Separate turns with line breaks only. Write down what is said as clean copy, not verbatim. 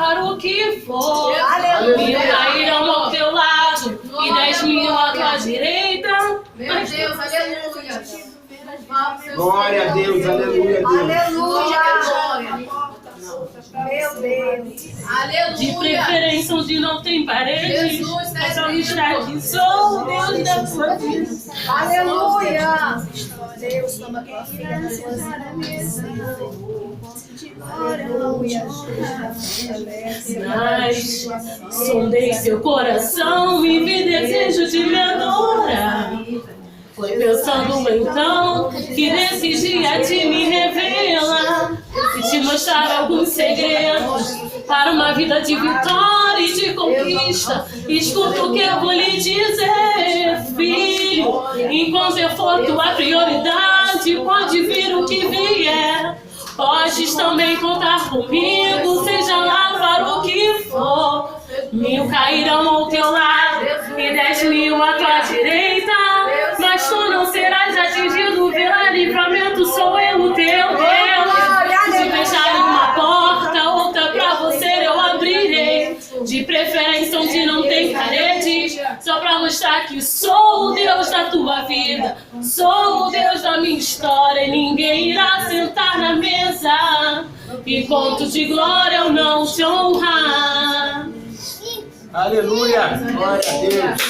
para o que for. 1000 cairão ao teu lado e 10.000 à tua direita.
Meu Deus, aleluia.
Glória a Deus, aleluia, Deus.
Aleluia.
Meu Deus.
Aleluia.
De preferência onde não tem paredes.
Jesus,
É pra mostrar que sou o Deus da sua vida.
Aleluia. Deus, toma tua filha na tua mesa. Aleluia.
Mas sondei seu coração e vi desejo de me adorar. Foi pensando então que decidi a te me revelar e te mostrar alguns segredos para uma vida de vitória e de conquista. Escuta o que eu vou lhe dizer, filho. Enquanto eu for tua prioridade, pode vir o que vier. Podes também contar comigo, seja lá para o que for. 1000 cairão ao teu lado e 10.000 à tua direita, mas tu não serás atingido pelo livramento. Sou eu o teu Deus. Se fechar uma porta, outra pra você eu abrirei. De preferência onde não tem paredes, só pra mostrar que sou o Deus da tua vida. Sou o Deus da minha história e ninguém irá sentar na mesa e conto de glória eu não te honrar.
Aleluia, glória a Deus.